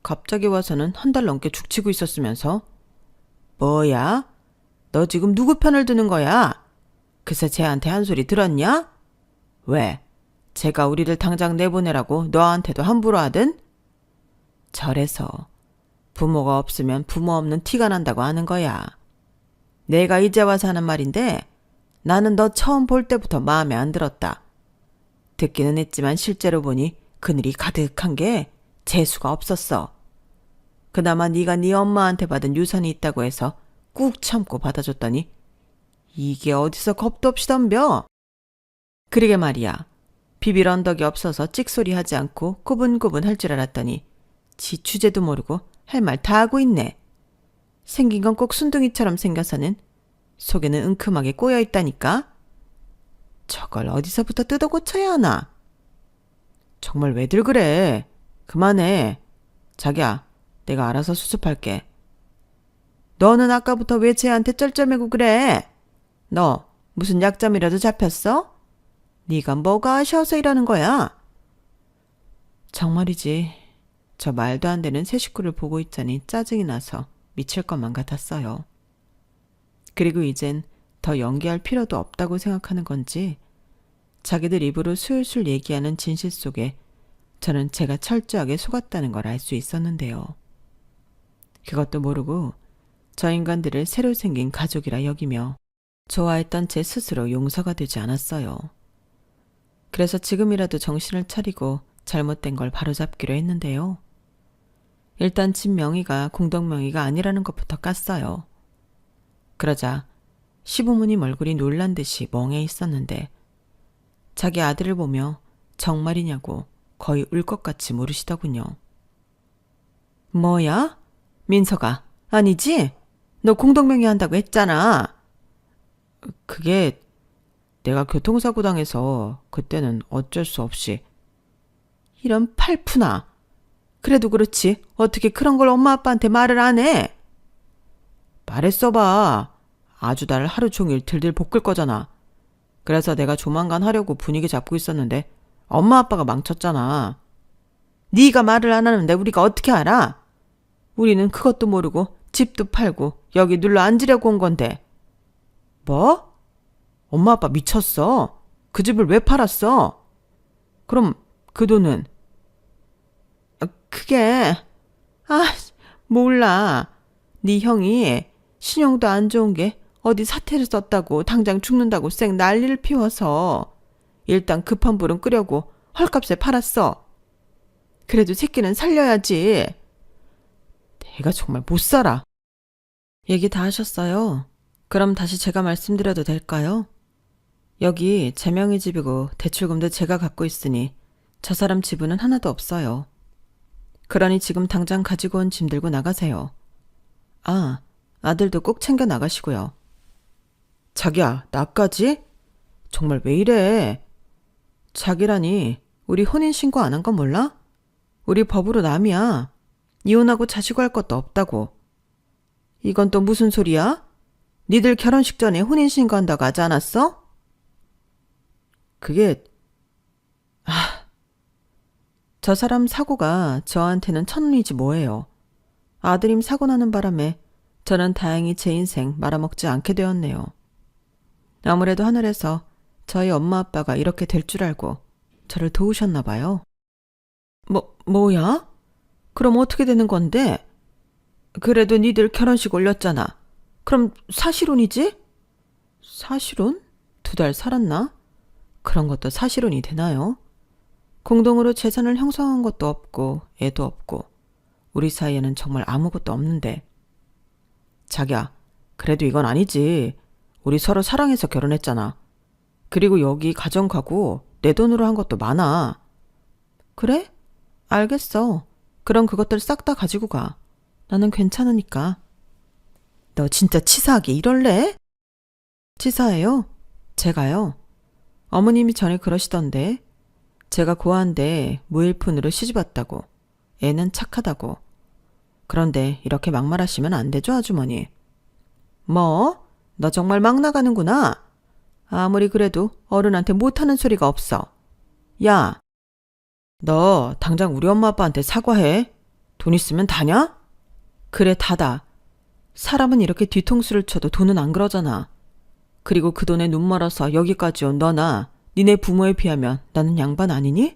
갑자기 와서는 한 달 넘게 죽치고 있었으면서. 뭐야? 너 지금 누구 편을 드는 거야? 그새 쟤한테 한 소리 들었냐? 왜? 제가 우리를 당장 내보내라고 너한테도 함부로 하든? 저래서 부모가 없으면 부모 없는 티가 난다고 하는 거야. 내가 이제 와서 하는 말인데 나는 너 처음 볼 때부터 마음에 안 들었다. 듣기는 했지만 실제로 보니 그늘이 가득한 게 재수가 없었어. 그나마 네가 네 엄마한테 받은 유산이 있다고 해서 꾹 참고 받아줬더니 이게 어디서 겁도 없이 덤벼. 그러게 말이야. 비빌 언덕이 없어서 찍소리 하지 않고 고분고분 할 줄 알았더니 지 주제도 모르고 할 말 다 하고 있네. 생긴 건 꼭 순둥이처럼 생겨서는 속에는 은큼하게 꼬여 있다니까. 저걸 어디서부터 뜯어 고쳐야 하나. 정말 왜들 그래. 그만해. 자기야, 내가 알아서 수습할게. 너는 아까부터 왜 쟤한테 쩔쩔매고 그래? 너 무슨 약점이라도 잡혔어? 네가 뭐가 아쉬워서 이러는 거야? 정말이지. 저 말도 안 되는 새 식구를 보고 있자니 짜증이 나서 미칠 것만 같았어요. 그리고 이젠 더 연기할 필요도 없다고 생각하는 건지 자기들 입으로 술술 얘기하는 진실 속에 저는 제가 철저하게 속았다는 걸 알 수 있었는데요. 그것도 모르고 저 인간들을 새로 생긴 가족이라 여기며 좋아했던 제 스스로 용서가 되지 않았어요. 그래서 지금이라도 정신을 차리고 잘못된 걸 바로잡기로 했는데요. 일단 집 명의가 공동명의가 아니라는 것부터 깠어요. 그러자 시부모님 얼굴이 놀란 듯이 멍해 있었는데 자기 아들을 보며 정말이냐고 거의 울것같이 물으시더군요. 뭐야? 민서가 아니지? 너 공동명의 한다고 했잖아. 그게 내가 교통사고 당해서 그때는 어쩔 수 없이. 이런 팔푸나. 그래도 그렇지 어떻게 그런 걸 엄마 아빠한테 말을 안 해? 말했어봐. 아주 나를 하루 종일 들들 볶을 거잖아. 그래서 내가 조만간 하려고 분위기 잡고 있었는데 엄마 아빠가 망쳤잖아. 네가 말을 안 하는데 우리가 어떻게 알아? 우리는 그것도 모르고 집도 팔고 여기 눌러 앉으려고 온 건데. 뭐? 엄마 아빠 미쳤어? 그 집을 왜 팔았어? 그럼 그 돈은? 그게 몰라. 네 형이 신용도 안 좋은 게 어디 사태를 썼다고 당장 죽는다고 쌩 난리를 피워서 일단 급한 불은 끄려고 헐값에 팔았어. 그래도 새끼는 살려야지. 내가 정말 못 살아. 얘기 다 하셨어요? 그럼 다시 제가 말씀드려도 될까요? 여기 제 명의 집이고 대출금도 제가 갖고 있으니 저 사람 지분은 하나도 없어요. 그러니 지금 당장 가지고 온 짐 들고 나가세요. 아들도 꼭 챙겨 나가시고요. 자기야, 나까지? 정말 왜 이래? 자기라니 우리 혼인신고 안 한 건 몰라? 우리 법으로 남이야. 이혼하고 자식 할 것도 없다고. 이건 또 무슨 소리야? 니들 결혼식 전에 혼인신고 한다고 하지 않았어? 그게 저 사람 사고가 저한테는 천운이지 뭐예요. 아드님 사고 나는 바람에 저는 다행히 제 인생 말아먹지 않게 되었네요. 아무래도 하늘에서 저희 엄마 아빠가 이렇게 될 줄 알고 저를 도우셨나 봐요. 뭐야? 그럼 어떻게 되는 건데? 그래도 니들 결혼식 올렸잖아. 그럼 사실혼이지? 사실혼? 2달 살았나? 그런 것도 사실혼이 되나요? 공동으로 재산을 형성한 것도 없고 애도 없고 우리 사이에는 정말 아무것도 없는데. 자기야, 그래도 이건 아니지. 우리 서로 사랑해서 결혼했잖아. 그리고 여기 가정 가구 내 돈으로 한 것도 많아. 그래? 알겠어. 그럼 그것들 싹 다 가지고 가. 나는 괜찮으니까. 너 진짜 치사하게 이럴래? 치사해요? 제가요? 어머님이 전에 그러시던데 제가 고아인데 무일푼으로 시집왔다고. 애는 착하다고. 그런데 이렇게 막말하시면 안 되죠, 아주머니. 뭐? 너 정말 막 나가는구나. 아무리 그래도 어른한테 못하는 소리가 없어. 야, 너 당장 우리 엄마 아빠한테 사과해. 돈 있으면 다냐? 그래, 다다. 사람은 이렇게 뒤통수를 쳐도 돈은 안 그러잖아. 그리고 그 돈에 눈 멀어서 여기까지 온 너나 니네 부모에 비하면 나는 양반 아니니?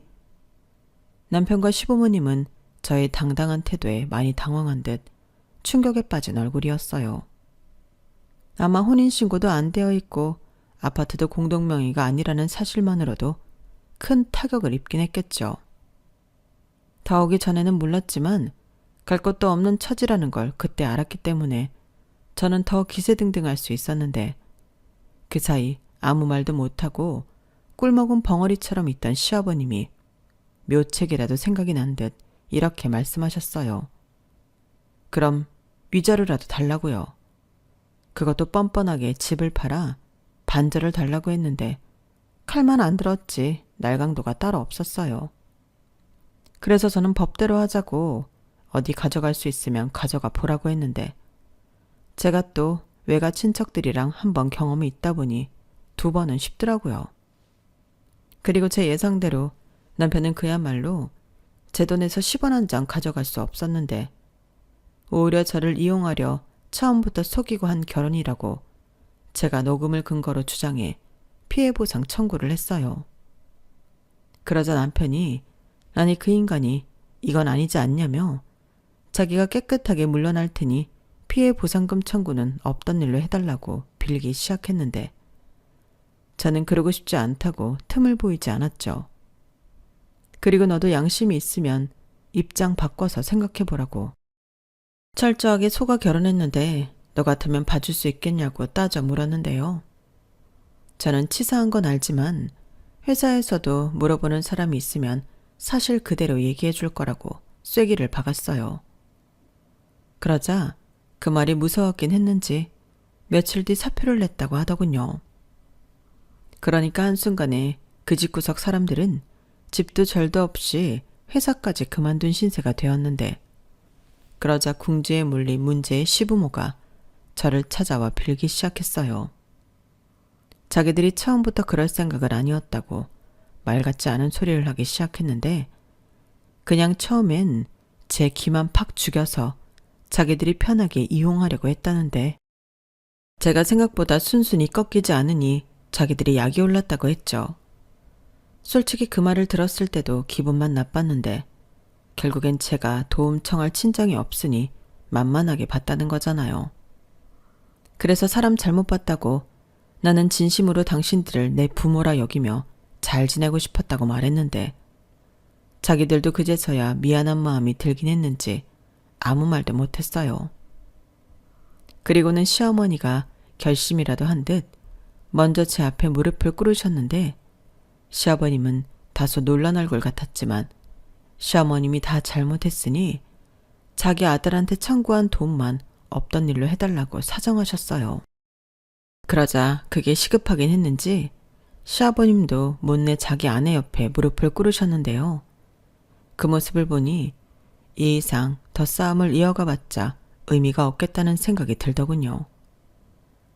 남편과 시부모님은 저의 당당한 태도에 많이 당황한 듯 충격에 빠진 얼굴이었어요. 아마 혼인신고도 안 되어 있고 아파트도 공동명의가 아니라는 사실만으로도 큰 타격을 입긴 했겠죠. 다 오기 전에는 몰랐지만 갈 곳도 없는 처지라는 걸 그때 알았기 때문에 저는 더 기세등등할 수 있었는데 그 사이 아무 말도 못하고 꿀먹은 벙어리처럼 있던 시아버님이 묘책이라도 생각이 난 듯 이렇게 말씀하셨어요. 그럼 위자료라도 달라고요. 그것도 뻔뻔하게 집을 팔아 반절을 달라고 했는데 칼만 안 들었지 날강도가 따로 없었어요. 그래서 저는 법대로 하자고 어디 가져갈 수 있으면 가져가 보라고 했는데 제가 또 외가 친척들이랑 한 번 경험이 있다 보니 2번은 쉽더라고요. 그리고 제 예상대로 남편은 그야말로 제 돈에서 10원 한 장 가져갈 수 없었는데 오히려 저를 이용하려 처음부터 속이고 한 결혼이라고 제가 녹음을 근거로 주장해 피해보상 청구를 했어요. 그러자 남편이 아니 그 인간이 이건 아니지 않냐며 자기가 깨끗하게 물러날 테니 피해보상금 청구는 없던 일로 해달라고 빌기 시작했는데 저는 그러고 싶지 않다고 틈을 보이지 않았죠. 그리고 너도 양심이 있으면 입장 바꿔서 생각해보라고. 철저하게 속아 결혼했는데 너 같으면 봐줄 수 있겠냐고 따져 물었는데요. 저는 치사한 건 알지만 회사에서도 물어보는 사람이 있으면 사실 그대로 얘기해 줄 거라고 쐐기를 박았어요. 그러자 그 말이 무서웠긴 했는지 며칠 뒤 사표를 냈다고 하더군요. 그러니까 한순간에 그 집구석 사람들은 집도 절도 없이 회사까지 그만둔 신세가 되었는데 그러자 궁지에 물린 문제의 시부모가 저를 찾아와 빌기 시작했어요. 자기들이 처음부터 그럴 생각은 아니었다고 말 같지 않은 소리를 하기 시작했는데 그냥 처음엔 제 기만 팍 죽여서 자기들이 편하게 이용하려고 했다는데 제가 생각보다 순순히 꺾이지 않으니 자기들이 약이 올랐다고 했죠. 솔직히 그 말을 들었을 때도 기분만 나빴는데 결국엔 제가 도움 청할 친정이 없으니 만만하게 봤다는 거잖아요. 그래서 사람 잘못 봤다고 나는 진심으로 당신들을 내 부모라 여기며 잘 지내고 싶었다고 말했는데 자기들도 그제서야 미안한 마음이 들긴 했는지 아무 말도 못했어요. 그리고는 시어머니가 결심이라도 한 듯 먼저 제 앞에 무릎을 꿇으셨는데 시아버님은 다소 놀란 얼굴 같았지만 시어머님이 다 잘못했으니 자기 아들한테 청구한 돈만 없던 일로 해달라고 사정하셨어요. 그러자 그게 시급하긴 했는지 시아버님도 못내 자기 아내 옆에 무릎을 꿇으셨는데요. 그 모습을 보니 이 이상 더 싸움을 이어가봤자 의미가 없겠다는 생각이 들더군요.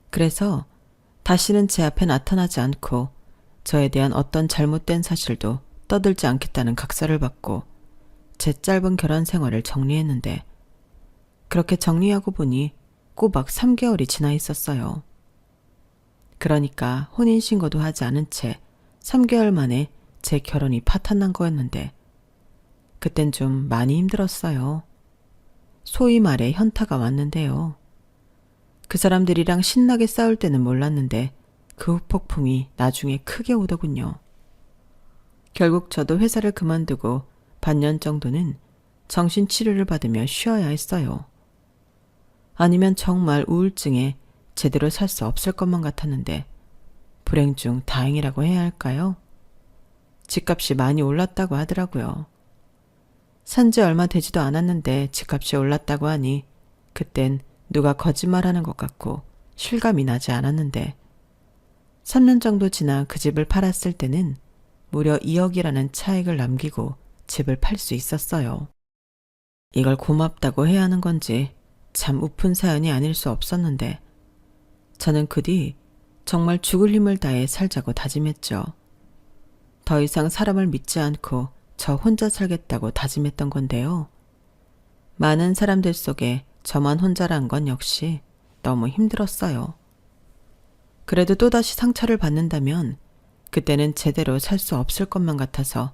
그래서 다시는 제 앞에 나타나지 않고 저에 대한 어떤 잘못된 사실도 떠들지 않겠다는 각서를 받고 제 짧은 결혼 생활을 정리했는데 그렇게 정리하고 보니 꼬박 3개월이 지나 있었어요. 그러니까 혼인신고도 하지 않은 채 3개월 만에 제 결혼이 파탄난 거였는데 그땐 좀 많이 힘들었어요. 소위 말해 현타가 왔는데요. 그 사람들이랑 신나게 싸울 때는 몰랐는데 그 후폭풍이 나중에 크게 오더군요. 결국 저도 회사를 그만두고 반년 정도는 정신치료를 받으며 쉬어야 했어요. 아니면 정말 우울증에 제대로 살 수 없을 것만 같았는데 불행 중 다행이라고 해야 할까요? 집값이 많이 올랐다고 하더라고요. 산지 얼마 되지도 않았는데 집값이 올랐다고 하니 그땐 누가 거짓말하는 것 같고 실감이 나지 않았는데 3년 정도 지나 그 집을 팔았을 때는 무려 2억이라는 차익을 남기고 집을 팔 수 있었어요. 이걸 고맙다고 해야 하는 건지 참 우픈 사연이 아닐 수 없었는데 저는 그 뒤 정말 죽을 힘을 다해 살자고 다짐했죠. 더 이상 사람을 믿지 않고 저 혼자 살겠다고 다짐했던 건데요. 많은 사람들 속에 저만 혼자란 건 역시 너무 힘들었어요. 그래도 또다시 상처를 받는다면 그때는 제대로 살 수 없을 것만 같아서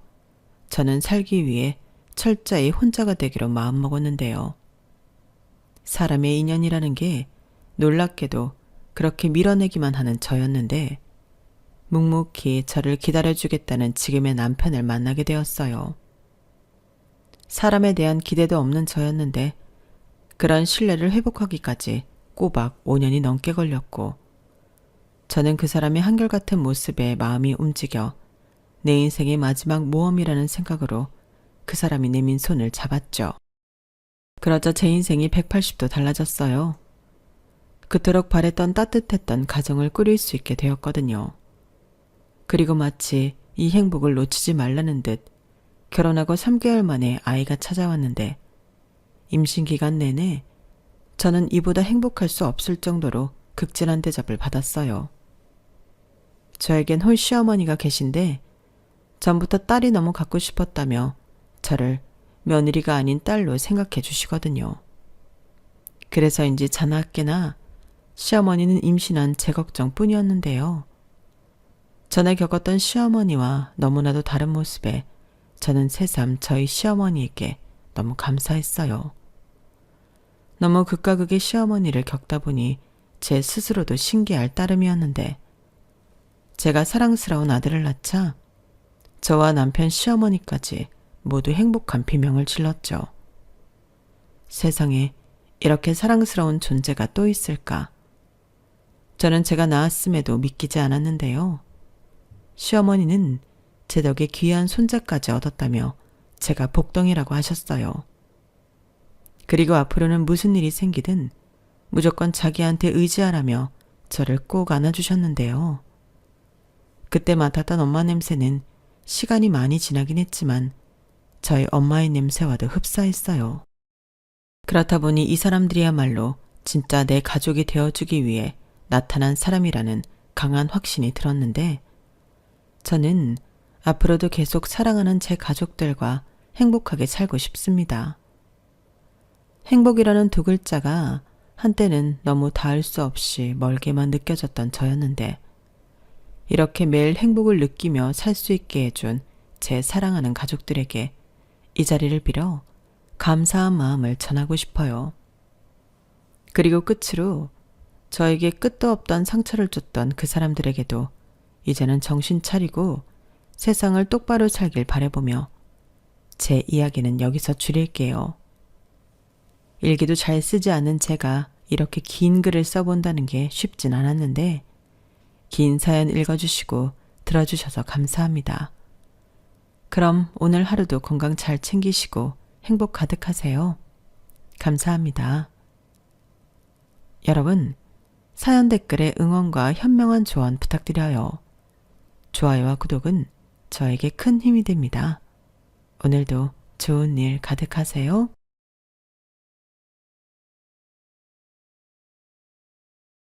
저는 살기 위해 철저히 혼자가 되기로 마음먹었는데요. 사람의 인연이라는 게 놀랍게도 그렇게 밀어내기만 하는 저였는데 묵묵히 저를 기다려주겠다는 지금의 남편을 만나게 되었어요. 사람에 대한 기대도 없는 저였는데 그런 신뢰를 회복하기까지 꼬박 5년이 넘게 걸렸고 저는 그 사람의 한결같은 모습에 마음이 움직여 내 인생의 마지막 모험이라는 생각으로 그 사람이 내민 손을 잡았죠. 그러자 제 인생이 180도 달라졌어요. 그토록 바랬던 따뜻했던 가정을 꾸릴 수 있게 되었거든요. 그리고 마치 이 행복을 놓치지 말라는 듯 결혼하고 3개월 만에 아이가 찾아왔는데 임신 기간 내내 저는 이보다 행복할 수 없을 정도로 극진한 대접을 받았어요. 저에겐 홀 시어머니가 계신데 전부터 딸이 너무 갖고 싶었다며 저를 며느리가 아닌 딸로 생각해 주시거든요. 그래서인지 자나깨나 시어머니는 임신한 제 걱정뿐이었는데요. 전에 겪었던 시어머니와 너무나도 다른 모습에 저는 새삼 저희 시어머니에게 너무 감사했어요. 너무 극과 극의 시어머니를 겪다 보니 제 스스로도 신기할 따름이었는데 제가 사랑스러운 아들을 낳자 저와 남편 시어머니까지 모두 행복한 비명을 질렀죠. 세상에 이렇게 사랑스러운 존재가 또 있을까? 저는 제가 낳았음에도 믿기지 않았는데요. 시어머니는 제 덕에 귀한 손자까지 얻었다며 제가 복덩이라고 하셨어요. 그리고 앞으로는 무슨 일이 생기든 무조건 자기한테 의지하라며 저를 꼭 안아주셨는데요. 그때 맡았던 엄마 냄새는 시간이 많이 지나긴 했지만 저희 엄마의 냄새와도 흡사했어요. 그렇다 보니 이 사람들이야말로 진짜 내 가족이 되어주기 위해 나타난 사람이라는 강한 확신이 들었는데 저는 앞으로도 계속 사랑하는 제 가족들과 행복하게 살고 싶습니다. 행복이라는 두 글자가 한때는 너무 닿을 수 없이 멀게만 느껴졌던 저였는데 이렇게 매일 행복을 느끼며 살 수 있게 해준 제 사랑하는 가족들에게 이 자리를 빌어 감사한 마음을 전하고 싶어요. 그리고 끝으로 저에게 끝도 없던 상처를 줬던 그 사람들에게도 이제는 정신 차리고 세상을 똑바로 살길 바라보며 제 이야기는 여기서 줄일게요. 일기도 잘 쓰지 않은 제가 이렇게 긴 글을 써본다는 게 쉽진 않았는데 긴 사연 읽어주시고 들어주셔서 감사합니다. 그럼 오늘 하루도 건강 잘 챙기시고 행복 가득하세요. 감사합니다. 여러분, 사연 댓글에 응원과 현명한 조언 부탁드려요. 좋아요와 구독은 저에게 큰 힘이 됩니다. 오늘도 좋은 일 가득하세요.